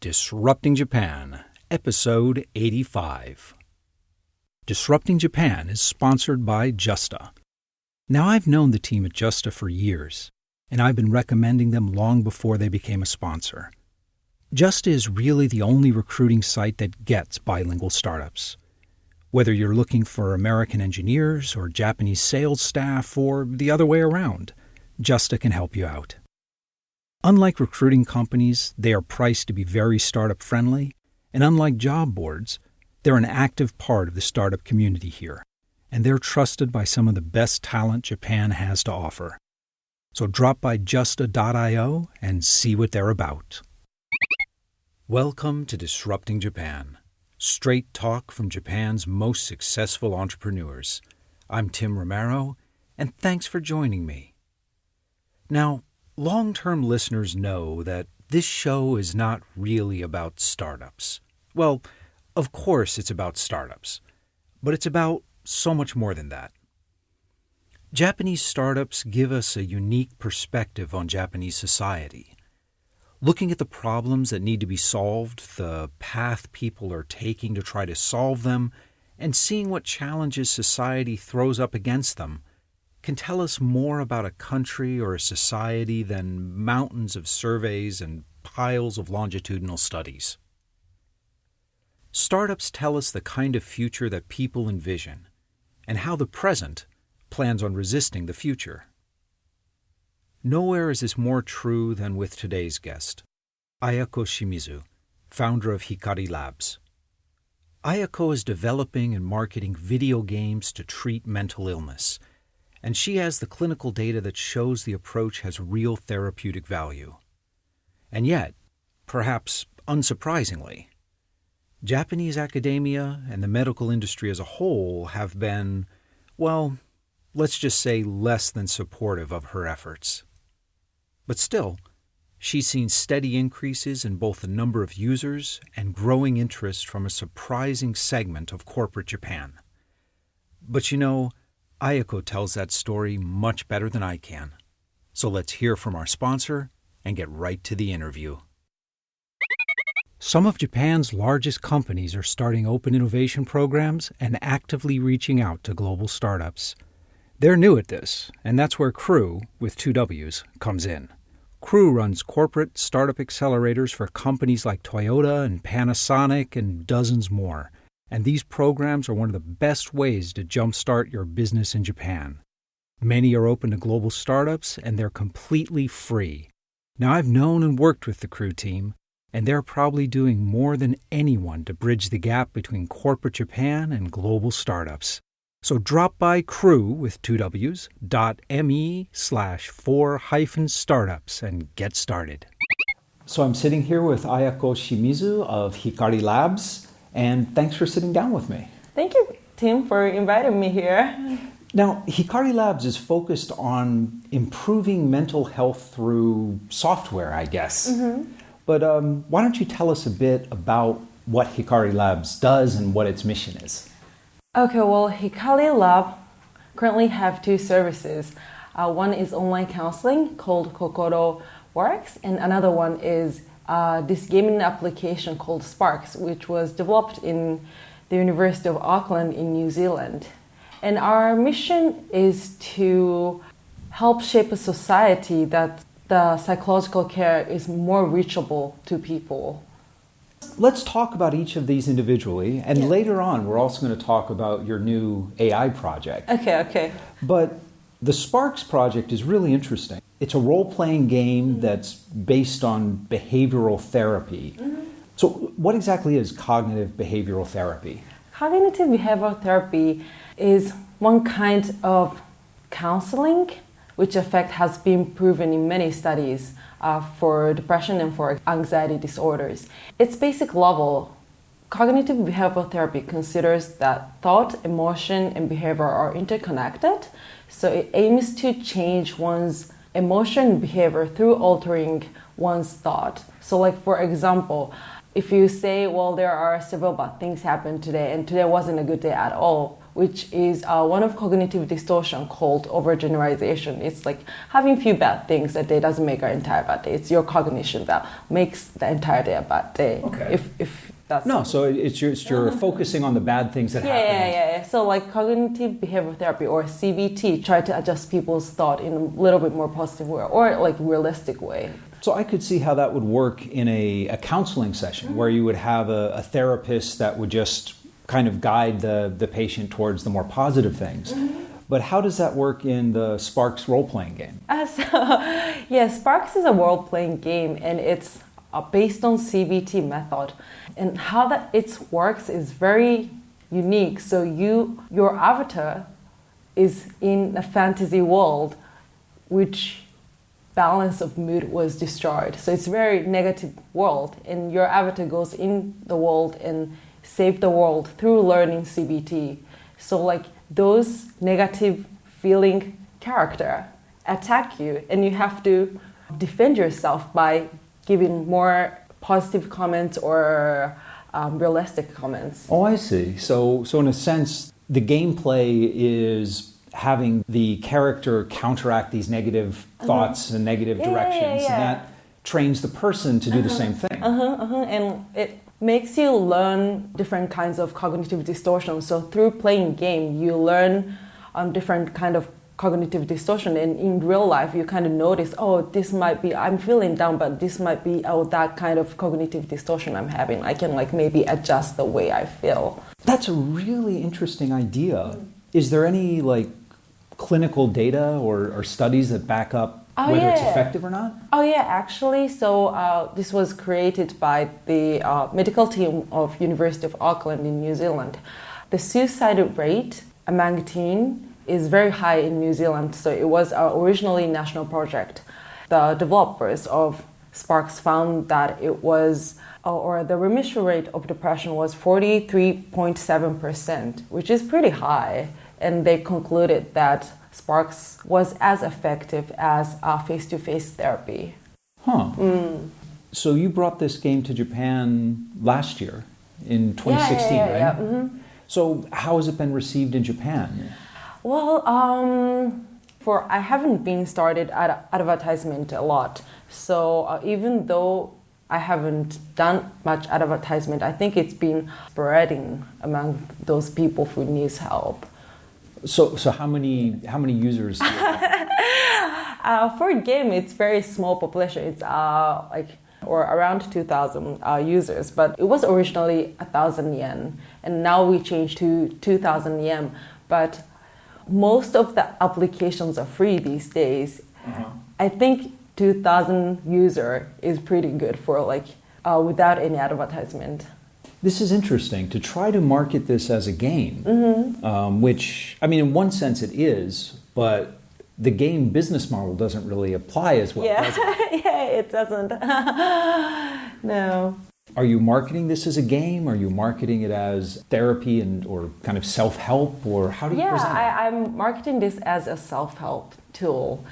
Disrupting Japan, Episode 85. Disrupting Japan is sponsored by Justa. Now, I've known the team at Justa for years, and I've been recommending them long before they became a sponsor. Justa is really the only recruiting site that gets bilingual startups. Whether you're looking for American engineers or Japanese sales staff or the other way around, Justa can help you out. Unlike recruiting companies, they are priced to be very startup-friendly, and unlike job boards, they're an active part of the startup community here, and they're trusted by some of the best talent Japan has to offer. So drop by justa.io and see what they're about. Welcome to Disrupting Japan, straight talk from Japan's most successful entrepreneurs. I'm Tim Romero, and thanks for joining me. Now, long-term listeners know that this show is not really about startups. Well, of course it's about startups, but it's about so much more than that. Japanese startups give us a unique perspective on Japanese society. Looking at the problems that need to be solved, the path people are taking to try to solve them, and seeing what challenges society throws up against them can tell us more about a country or a society than mountains of surveys and piles of longitudinal studies. Startups tell us the kind of future that people envision, and how the present plans on resisting the future. Nowhere is this more true than with today's guest, Ayako Shimizu, founder of Hikari Labs. Ayako is developing and marketing video games to treat mental illness, and she has the clinical data that shows the approach has real therapeutic value. And yet, perhaps unsurprisingly, Japanese academia and the medical industry as a whole have been, well, let's just say less than supportive of her efforts. But still, she's seen steady increases in both the number of users and growing interest from a surprising segment of corporate Japan. But you know, Ayako tells that story much better than I can. So let's hear from our sponsor and get right to the interview. Some of Japan's largest companies are starting open innovation programs and actively reaching out to global startups. They're new at this, and that's where Crew, with two W's, comes in. Crew runs corporate startup accelerators for companies like Toyota and Panasonic and dozens more. And these programs are one of the best ways to jumpstart your business in Japan. Many are open to global startups, and they're completely free. Now, I've known and worked with the Crew team, and they're probably doing more than anyone to bridge the gap between corporate Japan and global startups. So drop by Crew with two W's, .me/4-startups and get started. So I'm sitting here with Ayako Shimizu of Hikari Labs. And thanks for sitting down with me. Thank you, Tim, for inviting me here. Now, Hikari Labs is focused on improving mental health through software, I guess. Mm-hmm. But why don't you tell us a bit about what Hikari Labs does and what its mission is? Okay, well, Hikari Lab currently have two services. One is online counseling called Kokoro Works, and another one is this gaming application called Sparks, which was developed in the University of Auckland in New Zealand. And our mission is to help shape a society that the psychological care is more reachable to people. Let's talk about each of these individually, and later on we're also going to talk about your new AI project. Okay. But the Sparks project is really interesting. It's a role-playing game that's based on behavioral therapy. Mm-hmm. So what exactly is cognitive behavioral therapy? Cognitive behavioral therapy is one kind of counseling which effect has been proven in many studies for depression and for anxiety disorders. Its basic level, cognitive behavioral therapy considers that thought, emotion, and behavior are interconnected. So it aims to change one's emotion and behavior through altering one's thought. So like, for example, if you say, well, there are several bad things happened today and today wasn't a good day at all, which is one of cognitive distortion called overgeneralization. It's like having few bad things a day doesn't make our entire bad day. It's your cognition that makes the entire day a bad day. Okay. If that's No, so it's you're focusing on the bad things that happen. Yeah. So like cognitive behavioral therapy or CBT try to adjust people's thought in a little bit more positive way or like realistic way. So I could see how that would work in a counseling session where you would have a therapist that would just kind of guide the patient towards the more positive things. But how does that work in the Sparks role-playing game? Sparks is a role-playing game, and it's based on CBT method. And how that it works is very unique. So your avatar is in a fantasy world, which balance of mood was destroyed. So it's a very negative world, and your avatar goes in the world and save the world through learning CBT. So like those negative feeling character attack you, and you have to defend yourself by giving more positive comments or realistic comments. Oh, I see. So in a sense, the gameplay is having the character counteract these negative thoughts and negative directions, and that trains the person to do the same thing. And it makes you learn different kinds of cognitive distortion. So through playing game, you learn different kind of cognitive distortion, and in real life you kind of notice, this might be, I'm feeling down, but this might be that kind of cognitive distortion I'm having. I can like maybe adjust the way I feel. That's a really interesting idea. Is there any like clinical data or studies that back up whether it's effective or not? Actually, so this was created by the medical team of University of Auckland in New Zealand. The suicide rate among teens is very high in New Zealand, so it was originally a national project. The developers of Sparks found that it was, or the remission rate of depression was 43.7%, which is pretty high, and they concluded that Sparks was as effective as face-to-face therapy. So you brought this game to Japan last year, in 2016, right? Yeah. Mm-hmm. So how has it been received in Japan? Well, I haven't been started at advertisement a lot. So even though I haven't done much advertisement, I think it's been spreading among those people who need help. So how many users do you have? For a game, it's very small population. It's around 2,000 users, but it was originally 1,000 yen, and now we changed to 2,000 yen. But most of the applications are free these days. I think 2,000 user is pretty good for without any advertisement. This is interesting to try to market this as a game, which, I mean, in one sense it is, but the game business model doesn't really apply as well, does it? Yeah, it doesn't. No. Are you marketing this as a game? Are you marketing it as therapy or kind of self-help? Or how do you present it? I'm marketing this as a self-help tool.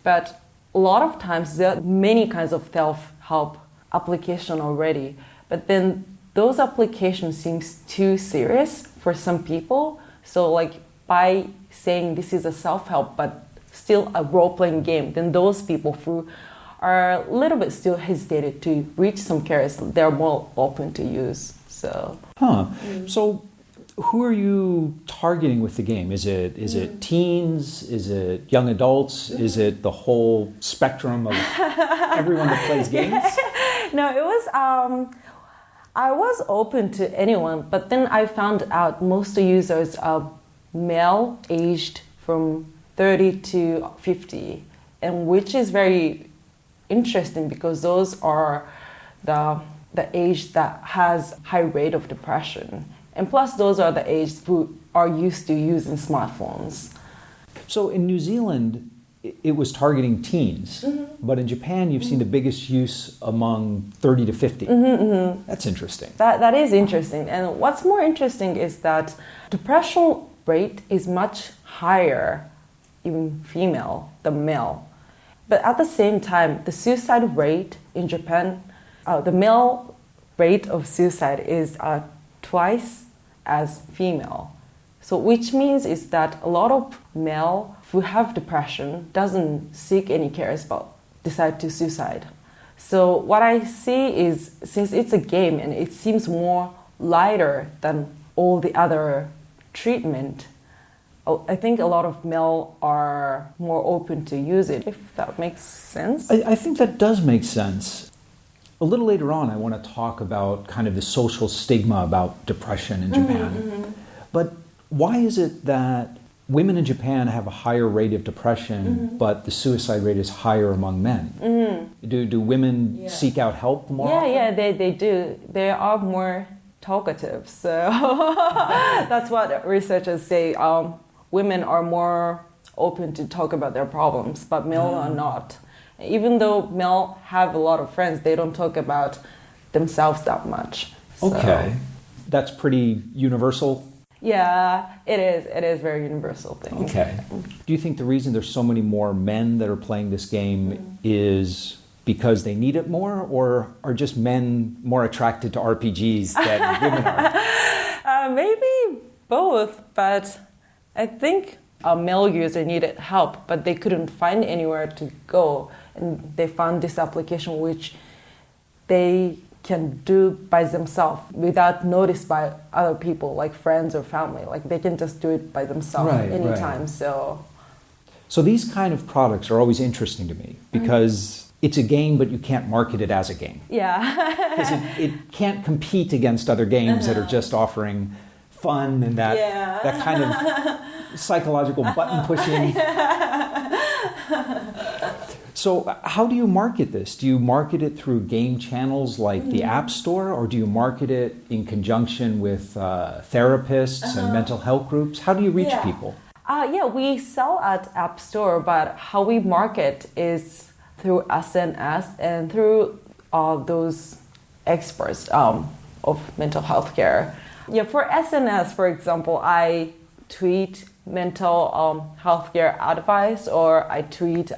But a lot of times there are many kinds of self-help application already. But then those applications seems too serious for some people. So by saying this is a self-help but still a role-playing game, then those people who are a little bit still hesitated to reach some carers, they're more open to use. So So who are you targeting with the game? Is it teens? Is it young adults? Is it the whole spectrum of everyone that plays games? No, it was I was open to anyone, but then I found out most users are male aged from 30 to 50, and which is very interesting because those are the age that has high rate of depression, and plus those are the age who are used to using smartphones. So in New Zealand it was targeting teens, but in Japan you've seen the biggest use among 30 to 50. That's interesting. That is interesting, and what's more interesting is that depression rate is much higher in female than male. But at the same time, the suicide rate in Japan, the male rate of suicide is twice as female. So which means is that a lot of male who have depression doesn't seek any cares but decide to suicide. So what I see is, since it's a game and it seems more lighter than all the other treatment, I think a lot of male are more open to use it, if that makes sense. I think that does make sense. A little later on, I want to talk about kind of the social stigma about depression in Japan. But why is it that women in Japan have a higher rate of depression, but the suicide rate is higher among men? Do women seek out help more often? Yeah, they do. They are more talkative. So that's what researchers say. Women are more open to talk about their problems, but male are not. Even though male have a lot of friends, they don't talk about themselves that much. So. Okay. That's pretty universal? Yeah, it is. It is a very universal thing. Okay. Do you think the reason there's so many more men that are playing this game is because they need it more, or are just men more attracted to RPGs than women are? Maybe both, but I think a male user needed help, but they couldn't find anywhere to go. And they found this application which they can do by themselves without notice by other people, like friends or family. Like they can just do it by themselves anytime. Right. So these kind of products are always interesting to me because it's a game, but you can't market it as a game. Yeah. Because it can't compete against other games that are just offering fun and that kind of psychological button pushing. So how do you market this? Do you market it through game channels like the App Store, or do you market it in conjunction with therapists and mental health groups? How do you reach people? We sell at App Store, but how we market is through SNS and through those experts of mental health care. Yeah, for SNS, for example, I tweet mental health care advice, or I tweet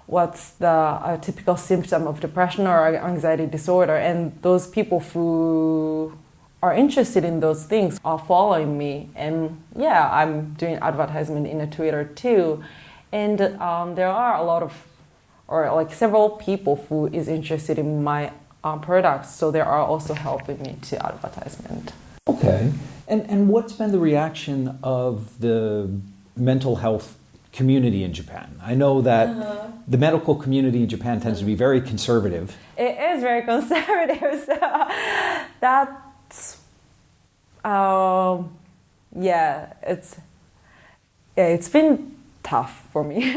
what's the typical symptom of depression or anxiety disorder, and those people who are interested in those things are following me. And yeah, I'm doing advertisement in a Twitter too, and there are a lot of, or like several people who is interested in my products, so they are also helping me to advertisement. Okay. And what's been the reaction of the mental health community in Japan? I know that the medical community in Japan tends to be very conservative. It is very conservative, so that's it's been tough for me.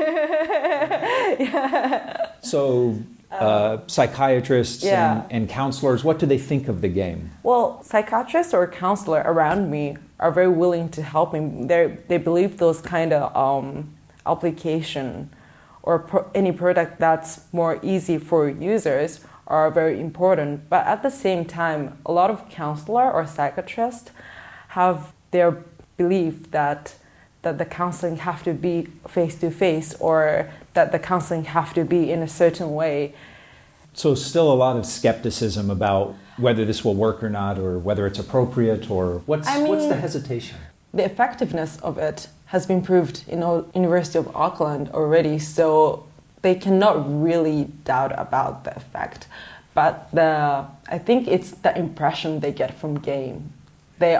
So psychiatrists and counselors, what do they think of the game? Well, psychiatrists or counselor around me are very willing to help me. They believe those kind of application or any product that's more easy for users are very important. But at the same time, a lot of counselor or psychiatrists have their belief that the counseling have to be face-to-face, or that the counseling have to be in a certain way. So still a lot of skepticism about whether this will work or not, or whether it's appropriate, or what's the hesitation? The effectiveness of it has been proved in University of Auckland already, so they cannot really doubt about the effect. But I think it's the impression they get from game. They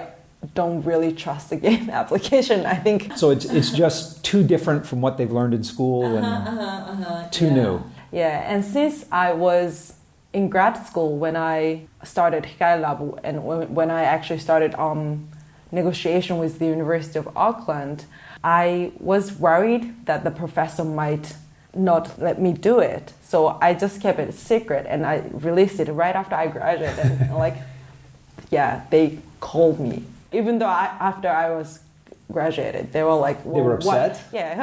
don't really trust the game application, I think. So it's just too different from what they've learned in school and too new. Yeah, and since I was in grad school when I started Hikari Lab, and when I actually started negotiation with the University of Auckland, I was worried that the professor might not let me do it. So I just kept it secret, and I released it right after I graduated. And they called me. Even though after I was graduated, they were like, well, they were upset? What? Yeah.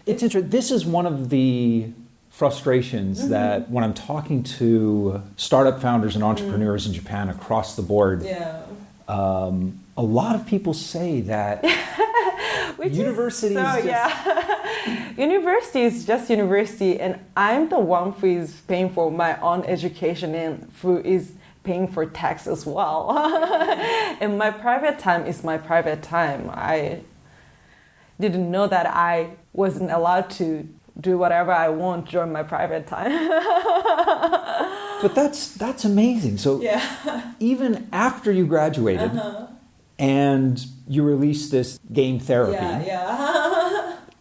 It's interesting. This is one of the frustrations that when I'm talking to startup founders and entrepreneurs in Japan across the board, a lot of people say that university is just university, and I'm the one who is paying for my own education and who is paying for tax as well. And my private time is my private time. I didn't know that I wasn't allowed to do whatever I want during my private time. But that's amazing. So even after you graduated and you released this game therapy,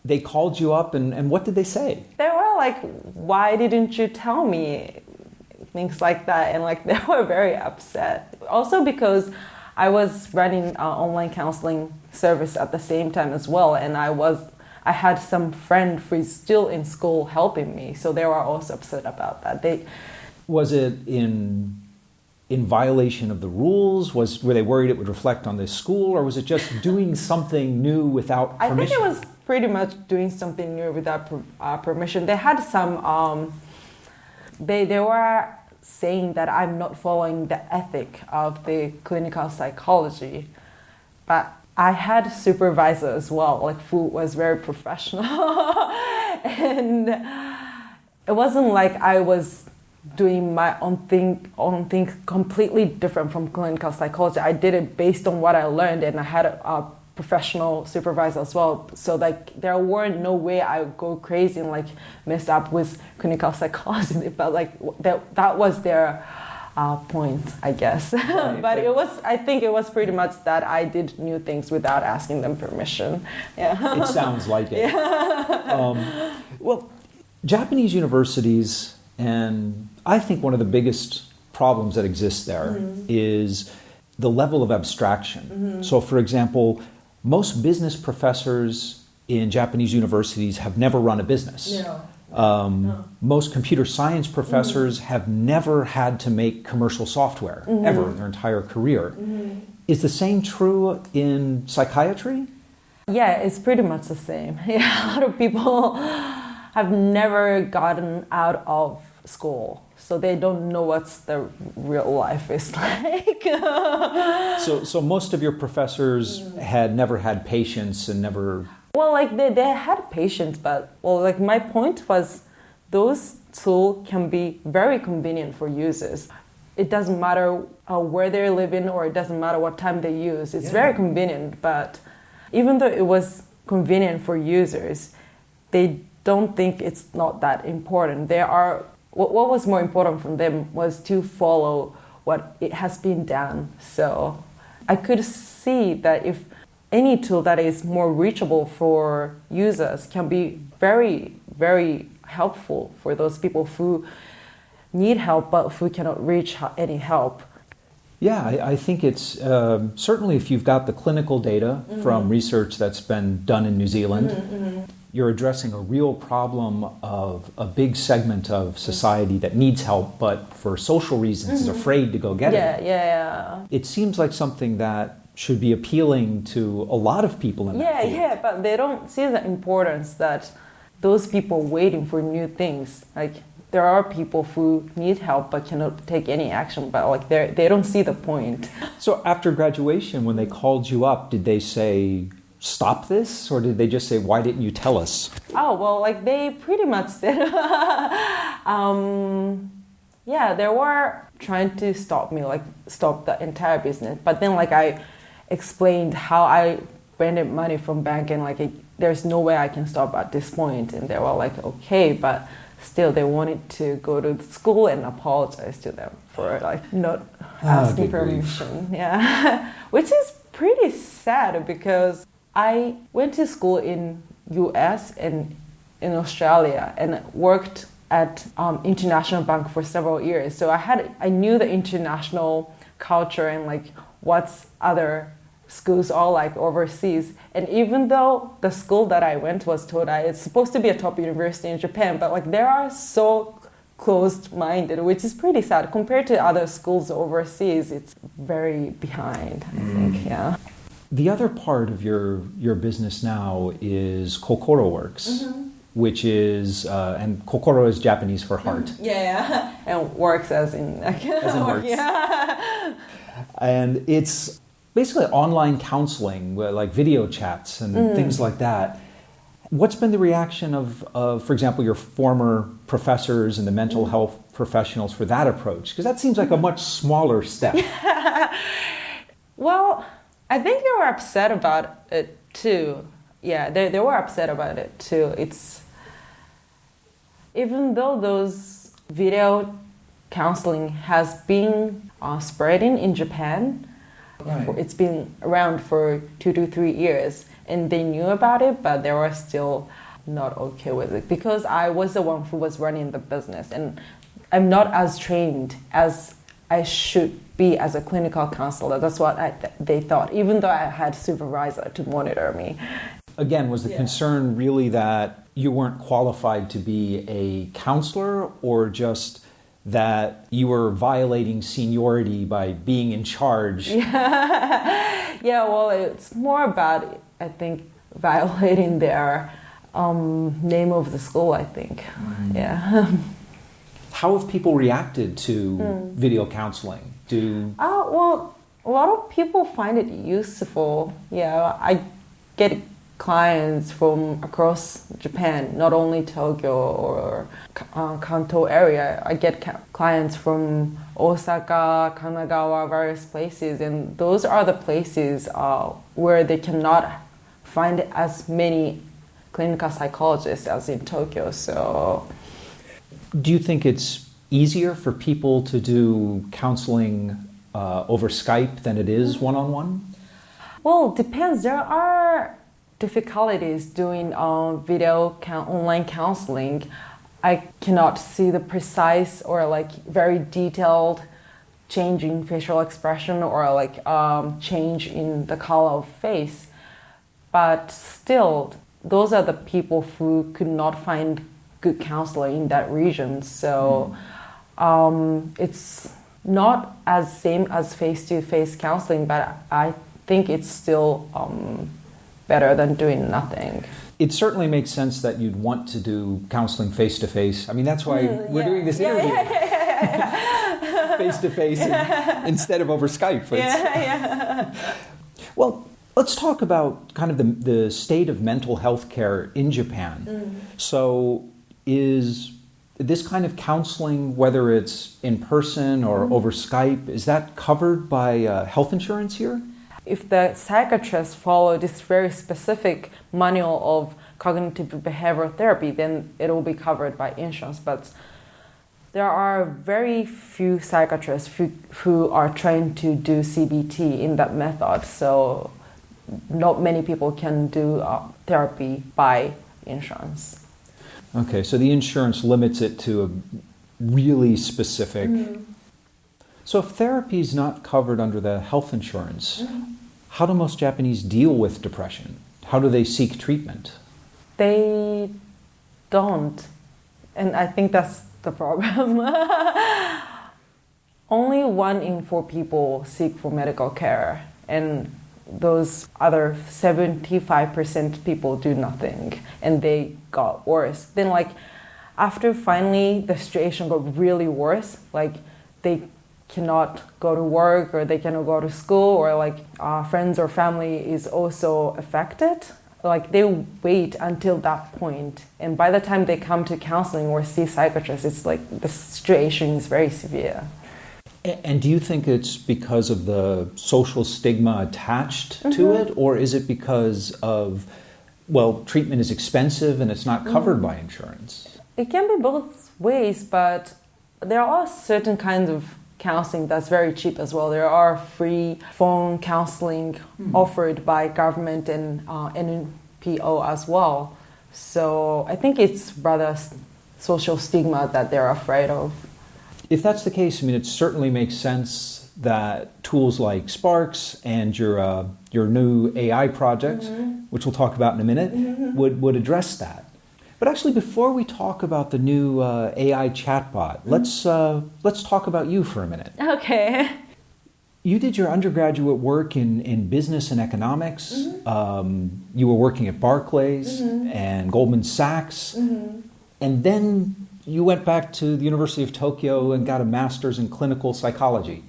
they called you up and what did they say? They were like, why didn't you tell me? Things like that. And like they were very upset. Also because I was running an online counseling service at the same time as well. And I had some friend who is still in school helping me. So they were also upset about that. Was it in violation of the rules? Were they worried it would reflect on this school, or was it just doing something new without permission? I think it was pretty much doing something new without permission. They had some. They were saying that I'm not following the ethic of the clinical psychology, but I had supervisor as well, like who was very professional, and it wasn't like I was doing my own thing completely different from clinical psychology. I did it based on what I learned, and I had a professional supervisor as well. So like there were no way I would go crazy and like mess up with clinical psychology. But like that was their point, I guess. Right, but I think it was pretty much that I did new things without asking them permission. Yeah. It sounds like it. Yeah. Well, Japanese universities, and I think one of the biggest problems that exists there is the level of abstraction. So, for example, most business professors in Japanese universities have never run a business. No. Most computer science professors have never had to make commercial software ever in their entire career. Is the same true in psychiatry? Yeah, it's pretty much the same. Yeah, a lot of people have never gotten out of school, so they don't know what's the real life is like. So most of your professors had never had patients and never... Well, like they had patients, but like my point was those tools can be very convenient for users. It doesn't matter where they're living, or it doesn't matter what time they use. It's very convenient, but even though it was convenient for users, they don't think it's not that important. What was more important from them was to follow what it has been done. So I could see that if any tool that is more reachable for users can be very, very helpful for those people who need help but who cannot reach any help. Yeah, I think it's certainly if you've got the clinical data from research that's been done in New Zealand, you're addressing a real problem of a big segment of society that needs help, but for social reasons is afraid to go get it. Yeah. It seems like something that should be appealing to a lot of people in that field. Yeah, but they don't see the importance that those people waiting for new things. Like there are people who need help but cannot take any action, but like they don't see the point. So after graduation, when they called you up, did they say, stop this? Or did they just say, why didn't you tell us? Oh, well, like they pretty much said, they were trying to stop me, like stop the entire business. But then like I explained how I rented money from bank and like there's no way I can stop at this point. And they were like, okay, but still they wanted to go to school and apologize to them for like not asking permission. Yeah, which is pretty sad because I went to school in US and in Australia and worked at international bank for several years. So I knew the international culture and like what's other schools are like overseas. And even though the school that I went was Todai, it's supposed to be a top university in Japan, but like they are so closed-minded, which is pretty sad. Compared to other schools overseas, it's very behind, I think, yeah. The other part of your business now is Kokoro Works, which is, and Kokoro is Japanese for heart. Yeah, and works as in works. Yeah. And it's basically online counseling, like video chats and things like that. What's been the reaction of, for example, your former professors and the mental health professionals for that approach? Because that seems like a much smaller step. Well, I think they were upset about it too. Yeah, they were upset about it too. Even though those video counseling has been spreading in Japan, right. It's been around for 2 to 3 years, and they knew about it, but they were still not okay with it because I was the one who was running the business, and I'm not as trained as I should be as a clinical counselor. That's what they thought, even though I had a supervisor to monitor me. Again, was the concern really that you weren't qualified to be a counselor, or just that you were violating seniority by being in charge? Yeah, well, it's more about, I think, violating their name of the school, I think. Yeah. How have people reacted to video counseling? Well, a lot of people find it useful. Yeah, I get clients from across Japan, not only Tokyo or Kanto area. I get clients from Osaka, Kanagawa, various places, and those are the places where they cannot find as many clinical psychologists as in Tokyo. So, do you think it's easier for people to do counseling over Skype than it is one-on-one? Well, it depends. There are difficulties doing video online counseling. I cannot see the precise or like very detailed change in facial expression or like change in the color of face. But still, those are the people who could not find good counselor in that region. So it's not as same as face-to-face counseling, but I think it's still better than doing nothing. It certainly makes sense that you'd want to do counseling face-to-face. I mean, that's why we're doing this interview face-to-face instead of over Skype. Well, let's talk about kind of the state of mental health care in Japan. So is this kind of counseling, whether it's in person or over Skype, is that covered by health insurance here? If the psychiatrists follow this very specific manual of cognitive behavioral therapy, then it will be covered by insurance. But there are very few psychiatrists who are trained to do CBT in that method. So not many people can do therapy by insurance. Okay, so the insurance limits it to a really specific... So if therapy is not covered under the health insurance, how do most Japanese deal with depression? How do they seek treatment? They don't. And I think that's the problem. Only 1 in 4 people seek for medical care. And those other 75% people do nothing. And they got worse. Then like after finally the situation got really worse, like they cannot go to work or they cannot go to school or like friends or family is also affected. Like they wait until that point, and by the time they come to counseling or see psychiatrists, it's like the situation is very severe. And do you think it's because of the social stigma attached to it, or is it because of, well, treatment is expensive and it's not covered by insurance? It can be both ways, but there are certain kinds of counseling that's very cheap as well. There are free phone counseling offered by government and NPO as well. So I think it's rather social stigma that they're afraid of. If that's the case, I mean, it certainly makes sense that tools like Sparks and your new AI project, which we'll talk about in a minute, would address that. But actually, before we talk about the new AI chatbot, let's talk about you for a minute. Okay. You did your undergraduate work in business and economics. You were working at Barclays and Goldman Sachs. And then you went back to the University of Tokyo and got a master's in clinical psychology.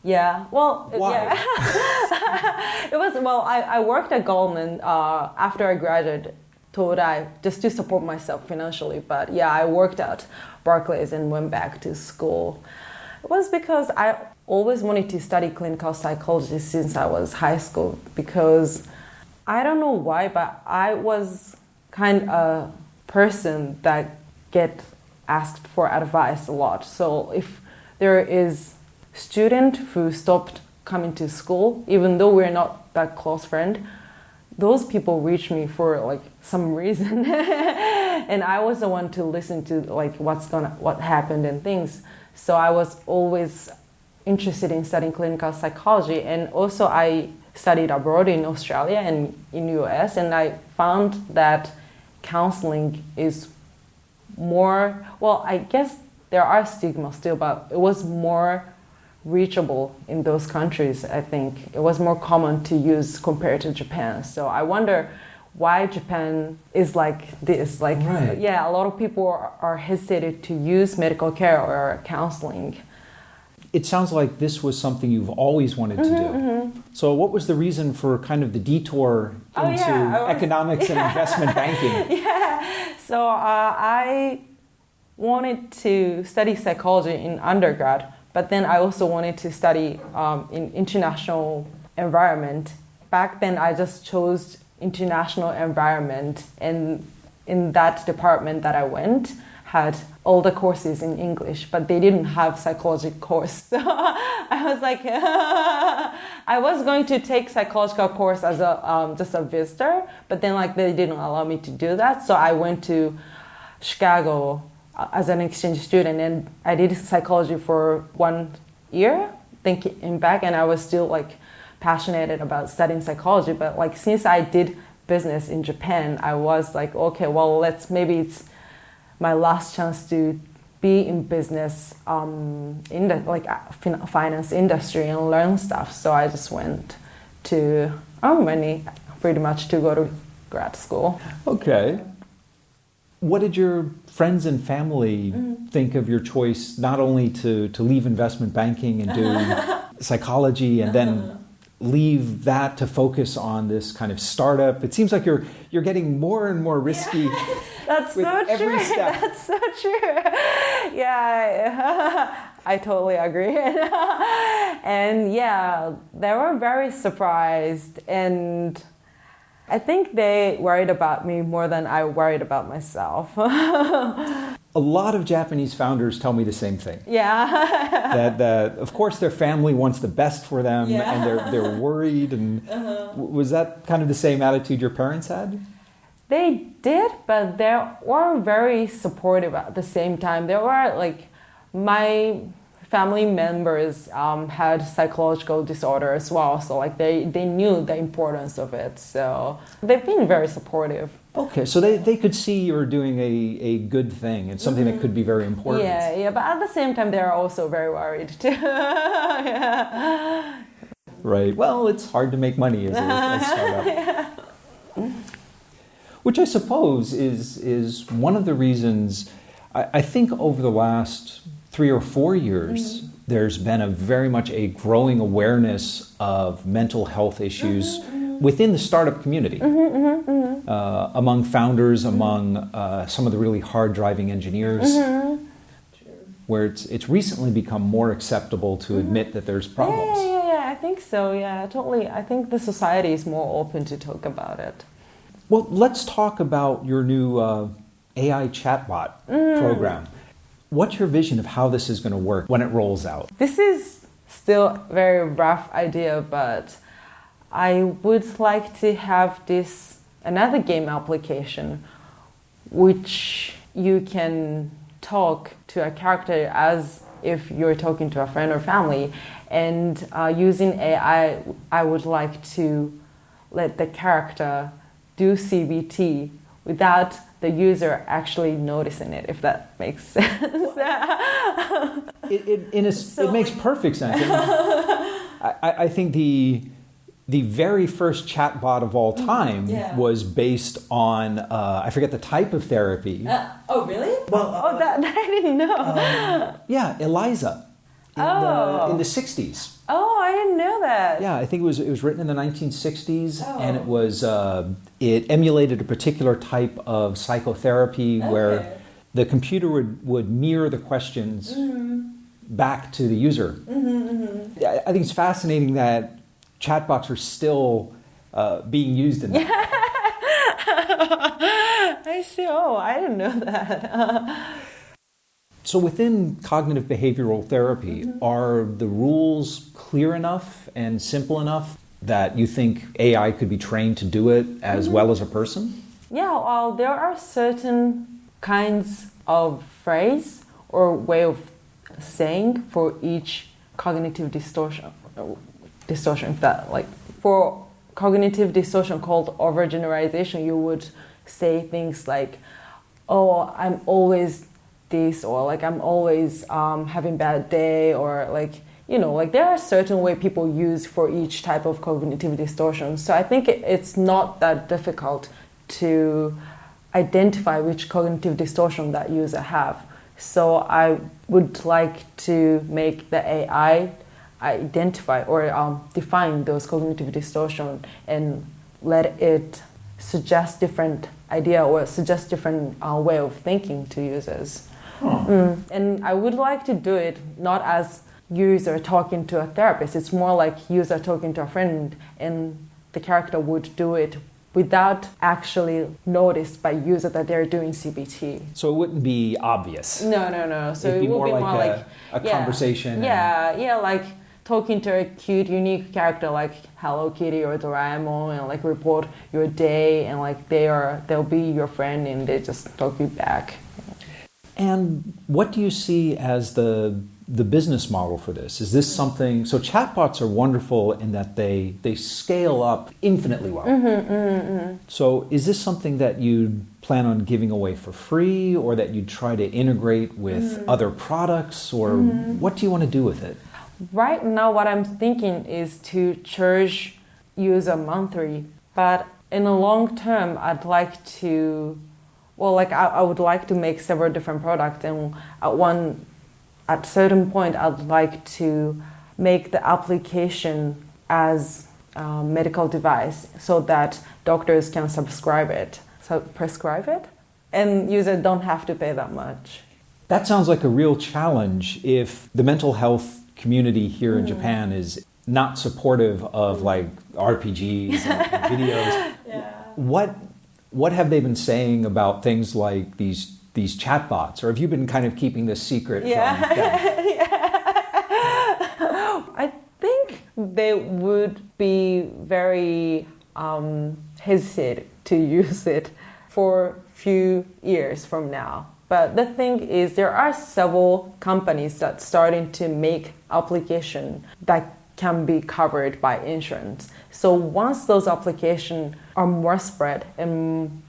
Yeah, well, why? Yeah. It was, well, I worked at Goldman after I graduated thought I just to support myself financially. But yeah, I worked at Barclays and went back to school. It was because I always wanted to study clinical psychology since I was high school, because I don't know why, but I was kind of a person that get asked for advice a lot. So if there is student who stopped coming to school, even though we're not that close friend, those people reach me for like some reason. And I was the one to listen to like what happened and things. So I was always interested in studying clinical psychology, and also I studied abroad in Australia and in US, and I found that counseling is more, well, I guess there are stigma still, but it was more reachable in those countries. I think it was more common to use compared to Japan. So I wonder why Japan is like this. Like, right. Yeah, a lot of people are hesitant to use medical care or counseling. It sounds like this was something you've always wanted to do. Mm-hmm. So what was the reason for kind of the detour into economics and investment banking? Yeah, so I wanted to study psychology in undergrad, but then I also wanted to study in international environment. Back then I just chose international environment, and in that department that I went had all the courses in English, but they didn't have psychology course. So I was like, I was going to take psychological course as a just a visitor, but then like they didn't allow me to do that. So I went to Chicago as an exchange student, and I did psychology for 1 year, thinking back, and I was still like passionate about studying psychology. But like since I did business in Japan, I was like, okay, well, maybe it's my last chance to be in business in the finance industry and learn stuff. So I just went to Germany pretty much to go to grad school. Okay. What did your friends and family think of your choice not only to leave investment banking and do psychology and then leave that to focus on this kind of startup? It seems like you're getting more and more risky. That's with so every true. step. That's so true. Yeah, I totally agree. And yeah, they were very surprised, and I think they worried about me more than I worried about myself. A lot of Japanese founders tell me the same thing. Yeah. that of course their family wants the best for them, and they're worried. And was that kind of the same attitude your parents had? They did, but they were very supportive at the same time. They were like, my family members had psychological disorder as well, so like they knew the importance of it. So they've been very supportive. Okay, so they could see you were doing a good thing and something that could be very important. Yeah, but at the same time, they're also very worried too. Yeah. Right. Well, it's hard to make money as a startup. Yeah. Which I suppose is one of the reasons I think over the last 3 or 4 years, there's been very much a growing awareness of mental health issues within the startup community, among founders, among some of the really hard-driving engineers, where it's recently become more acceptable to admit that there's problems. Yeah, I think so. Yeah, totally. I think the society is more open to talk about it. Well, let's talk about your new AI chatbot program. What's your vision of how this is going to work when it rolls out? This is still a very rough idea, but I would like to have another game application which you can talk to a character as if you're talking to a friend or family. And using AI, I would like to let the character do CBT without the user actually noticing it, if that makes sense. It makes perfect sense. I think the very first chatbot of all time was based on, I forget the type of therapy. Oh, really? Well, that I didn't know. Yeah, Eliza. in the 60s. Oh, I didn't know that. Yeah, I think it was written in the 1960s, and it emulated a particular type of psychotherapy where the computer would mirror the questions back to the user. I think it's fascinating that chatbots are still being used in that. I see. Oh, I didn't know that. So within cognitive behavioral therapy, are the rules clear enough and simple enough that you think AI could be trained to do it as well as a person? Yeah, well, there are certain kinds of phrase or way of saying for each cognitive distortion. If that, like, for cognitive distortion called overgeneralization, you would say things like, "Oh, I'm always this," or like, "I'm always having bad day," or like, like there are certain way people use for each type of cognitive distortion. So I think it's not that difficult to identify which cognitive distortion that user have. So I would like to make the AI identify or define those cognitive distortion and let it suggest different idea or suggest different way of thinking to users. And I would like to do it not as user talking to a therapist. It's more like user talking to a friend, and the character would do it without actually noticed by user that they're doing CBT. So it wouldn't be obvious. No. So it'd be it will more be like more like a conversation. Yeah, like talking to a cute, unique character like Hello Kitty or Doraemon, and like report your day, and like they'll be your friend and they just talk you back. And what do you see as the business model for this? Is this something, so chatbots are wonderful in that they scale up infinitely well. So is this something that you plan on giving away for free, or that you try to integrate with other products, or what do you want to do with it? Right now what I'm thinking is to charge user monthly, but in the long term I'd like to, I would like to make several different products, and at certain point I'd like to make the application as a medical device so that doctors can prescribe it, and users don't have to pay that much. That sounds like a real challenge if the mental health community here in Japan is not supportive of like RPGs and videos. What have they been saying about things like these chatbots, or have you been kind of keeping this secret from them? I think they would be very hesitant to use it for a few years from now. But the thing is, there are several companies that starting to make application that can be covered by insurance. So once those applications are more spread and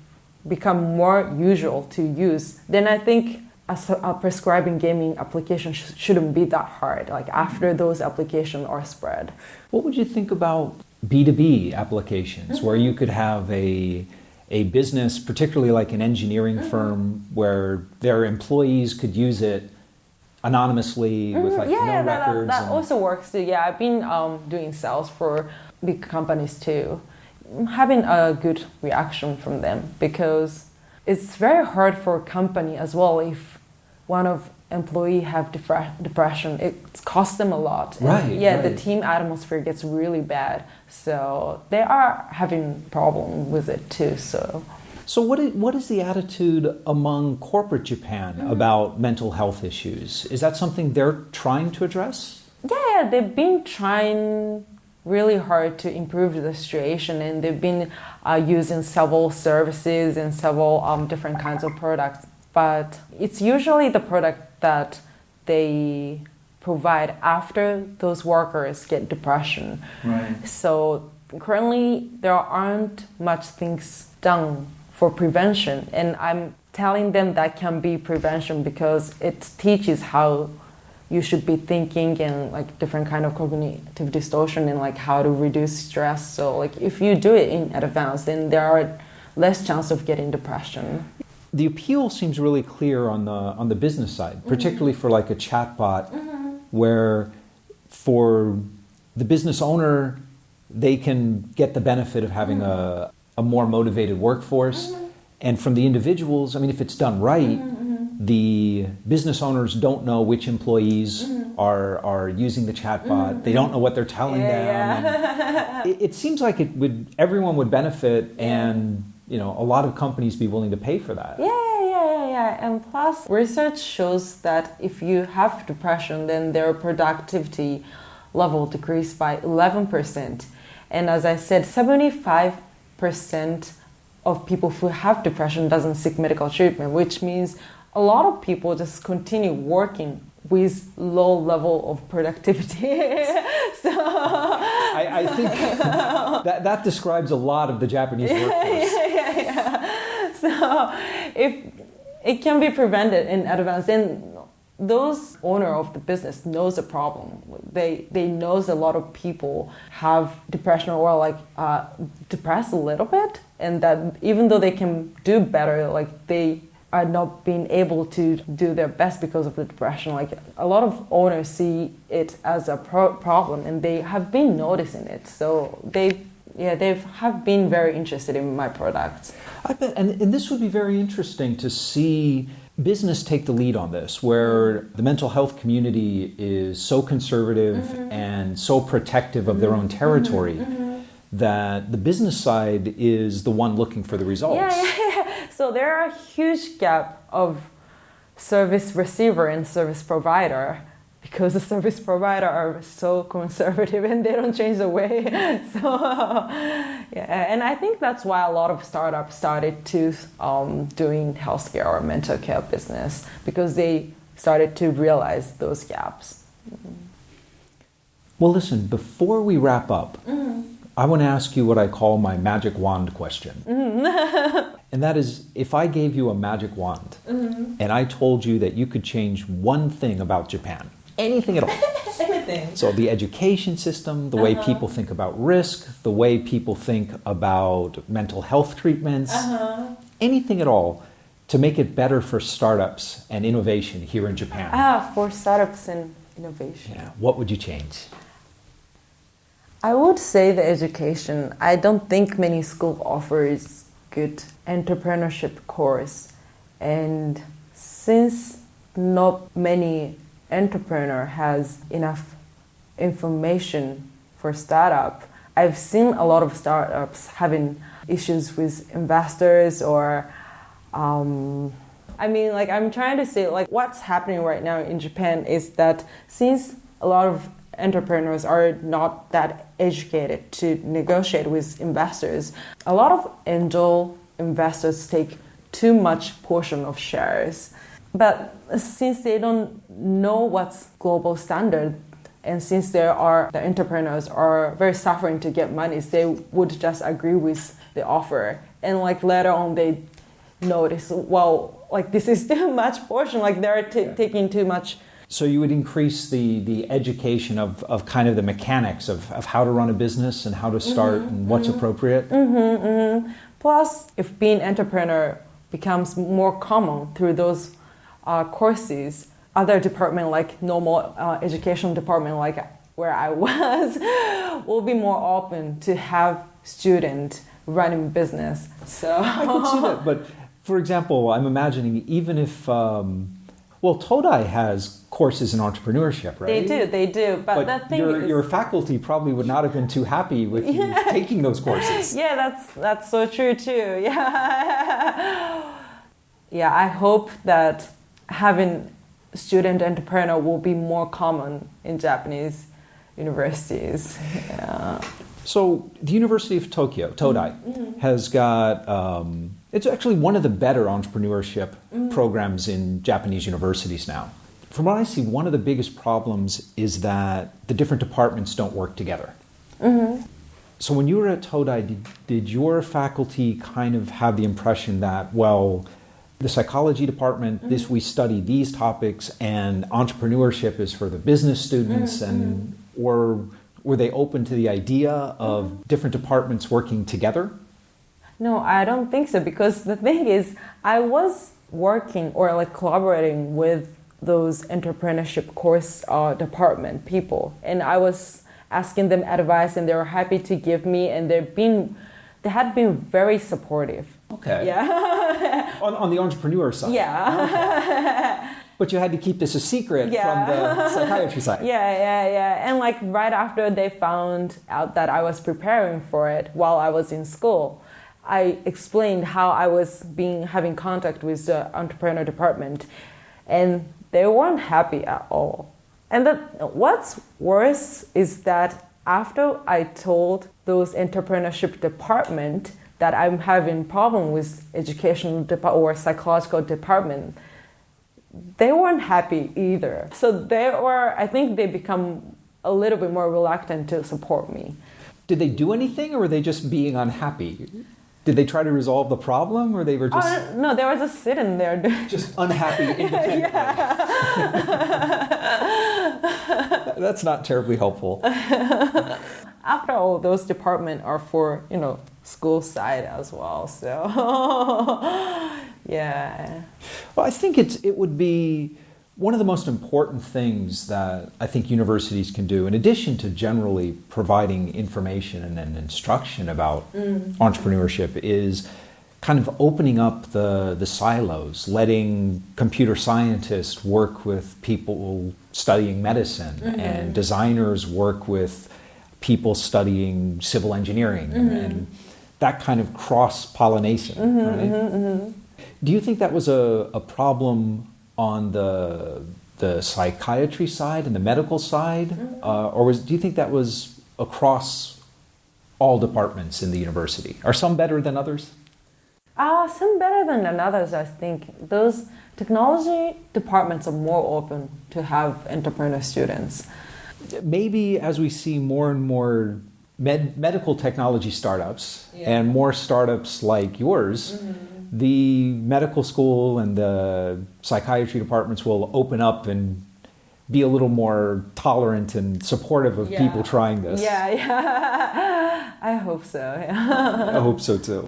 become more usual to use, then I think a prescribing gaming application shouldn't be that hard, like after those applications are spread. What would you think about B2B applications where you could have a business, particularly like an engineering firm, where their employees could use it anonymously with like no records? That also works too. Yeah, I've been doing sales for big companies too. Having a good reaction from them, because it's very hard for a company as well if one of employee have depression. It costs them a lot. Right. The team atmosphere gets really bad. So they are having problem with it too. So what is the attitude among corporate Japan about mental health issues? Is that something they're trying to address? Yeah, they've been trying really hard to improve the situation, and they've been using several services and several different kinds of products. But it's usually the product that they provide after those workers get depression. Right. So currently there aren't much things done for prevention, and I'm telling them that can be prevention because it teaches how you should be thinking and like different kind of cognitive distortion and like how to reduce stress. So like if you do it in advance, then there are less chance of getting depression. The appeal seems really clear on the business side, particularly for like a chatbot where for the business owner, they can get the benefit of having a more motivated workforce. And from the individuals, I mean, if it's done right, the business owners don't know which employees are using the chatbot. They don't know what they're telling them. And it seems like everyone would benefit, and a lot of companies be willing to pay for that. Yeah. And plus, research shows that if you have depression, then their productivity level decreased by 11%. And as I said, 75% of people who have depression doesn't seek medical treatment, which means a lot of people just continue working with low level of productivity. So I think that describes a lot of the Japanese workforce. So if it can be prevented in advance, then those owner of the business knows the problem. They knows a lot of people have depression or like depressed a little bit, and that even though they can do better, like they are not being able to do their best because of the depression. Like a lot of owners see it as a problem, and they have been noticing it. So they have been very interested in my products. I bet, and this would be very interesting to see business take the lead on this, where the mental health community is so conservative and so protective of their own territory that the business side is the one looking for the results. So there are a huge gap of service receiver and service provider, because the service provider are so conservative and they don't change the way. So and I think that's why a lot of startups started to doing healthcare or mental care business, because they started to realize those gaps. Well, listen, before we wrap up, I want to ask you what I call my magic wand question. And that is, if I gave you a magic wand and I told you that you could change one thing about Japan, anything at all. Anything. So the education system, the way people think about risk, the way people think about mental health treatments, anything at all to make it better for startups and innovation here in Japan. For startups and innovation. Yeah. What would you change? I would say the education. I don't think many schools offers good entrepreneurship course. And since not many entrepreneur has enough information for startup, I've seen a lot of startups having issues with investors or I'm trying to say, like, what's happening right now in Japan is that since a lot of entrepreneurs are not that educated to negotiate with investors, a lot of angel investors take too much portion of shares. But since they don't know what's global standard, and since the entrepreneurs are very suffering to get money, they would just agree with the offer. And like later on, they notice, well, like this is too much portion, like they're taking too much. So you would increase the education of kind of the mechanics of how to run a business and how to start and what's appropriate? Plus, if being entrepreneur becomes more common through those courses, other department like normal education department like where I was will be more open to have student running business. So I could see that, but for example, I'm imagining even if Todai has courses in entrepreneurship, right? They do. But the thing is, your faculty probably would not have been too happy with you taking those courses. Yeah, that's so true too. Yeah, I hope that having student entrepreneur will be more common in Japanese universities. Yeah. So the University of Tokyo, Todai, has got, it's actually one of the better entrepreneurship programs in Japanese universities now. From what I see, one of the biggest problems is that the different departments don't work together. So when you were at Todai, did your faculty kind of have the impression that, well, the psychology department, we study these topics, and entrepreneurship is for the business students, or were they open to the idea of different departments working together? No, I don't think so, because the thing is, I was working or like collaborating with those entrepreneurship course department people, and I was asking them advice, and they were happy to give me, and they had been very supportive. Okay. Yeah. on the entrepreneur side. Yeah. Okay. But you had to keep this a secret from the psychiatry side. Yeah. And like right after they found out that I was preparing for it while I was in school, I explained how I was having contact with the entrepreneur department, and they weren't happy at all. And what's worse is that after I told those entrepreneurship department that I'm having problem with educational or psychological department, they weren't happy either. So I think they become a little bit more reluctant to support me. Did they do anything, or were they just being unhappy? Did they try to resolve the problem, or they were just... No, they were just sitting there. Just unhappy independently. That's not terribly helpful. After all, those departments are for, school side as well. So, yeah. Well, I think it would be one of the most important things that I think universities can do, in addition to generally providing information and instruction about entrepreneurship, is kind of opening up the silos, letting computer scientists work with people studying medicine, and designers work with people studying civil engineering, and that kind of cross-pollination, right? Do you think that was a problem on the psychiatry side and the medical side, or do you think that was across all departments in the university? Are some better than others? Some better than others, I think. Those technology departments are more open to have entrepreneur students. Maybe as we see more and more medical technology startups and more startups like yours, the medical school and the psychiatry departments will open up and be a little more tolerant and supportive of people trying this. Yeah. I hope so. Yeah. I hope so too.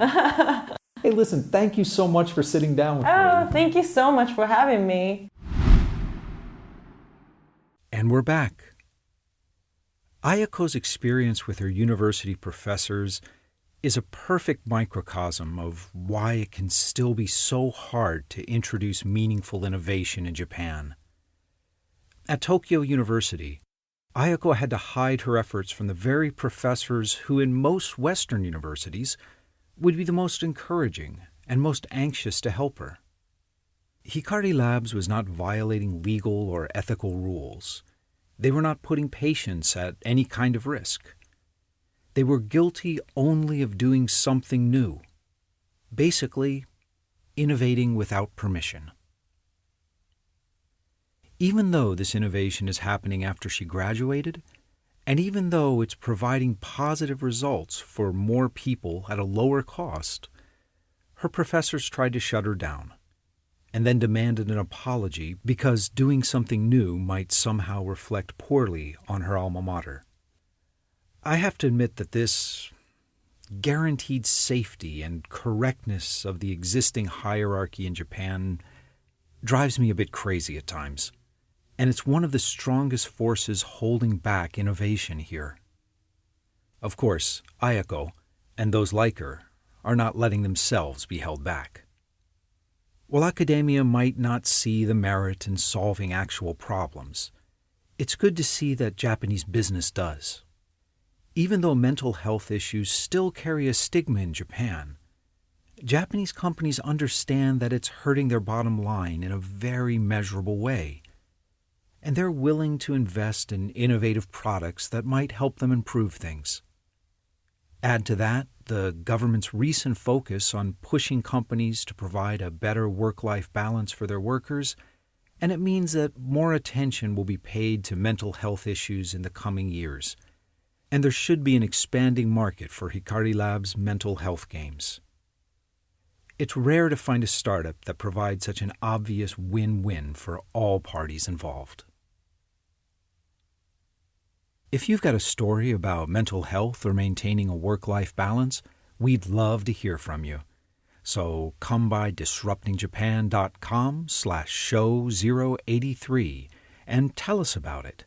Hey, listen, thank you so much for sitting down with me. Oh, thank you so much for having me. And we're back. Ayako's experience with her university professors is a perfect microcosm of why it can still be so hard to introduce meaningful innovation in Japan. At Tokyo University, Ayako had to hide her efforts from the very professors who in most Western universities would be the most encouraging and most anxious to help her. Hikari Labs was not violating legal or ethical rules. They were not putting patients at any kind of risk. They were guilty only of doing something new, basically innovating without permission. Even though this innovation is happening after she graduated, and even though it's providing positive results for more people at a lower cost, her professors tried to shut her down, and then demanded an apology because doing something new might somehow reflect poorly on her alma mater. I have to admit that this guaranteed safety and correctness of the existing hierarchy in Japan drives me a bit crazy at times, and it's one of the strongest forces holding back innovation here. Of course, Ayako, and those like her, are not letting themselves be held back. While academia might not see the merit in solving actual problems, it's good to see that Japanese business does. Even though mental health issues still carry a stigma in Japan, Japanese companies understand that it's hurting their bottom line in a very measurable way, and they're willing to invest in innovative products that might help them improve things. Add to that the government's recent focus on pushing companies to provide a better work-life balance for their workers, and it means that more attention will be paid to mental health issues in the coming years, and there should be an expanding market for Hikari Labs' mental health games. It's rare to find a startup that provides such an obvious win-win for all parties involved. If you've got a story about mental health or maintaining a work-life balance, we'd love to hear from you. So come by disruptingjapan.com/show083 and tell us about it.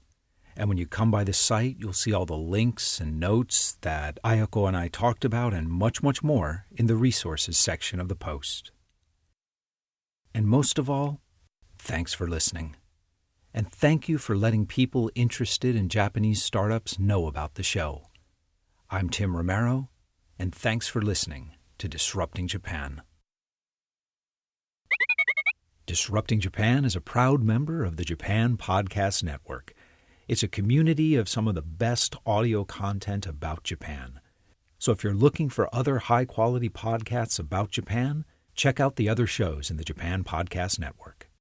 And when you come by the site, you'll see all the links and notes that Ayako and I talked about and much, much more in the resources section of the post. And most of all, thanks for listening. And thank you for letting people interested in Japanese startups know about the show. I'm Tim Romero, and thanks for listening to Disrupting Japan. Disrupting Japan is a proud member of the Japan Podcast Network. It's a community of some of the best audio content about Japan. So if you're looking for other high-quality podcasts about Japan, check out the other shows in the Japan Podcast Network.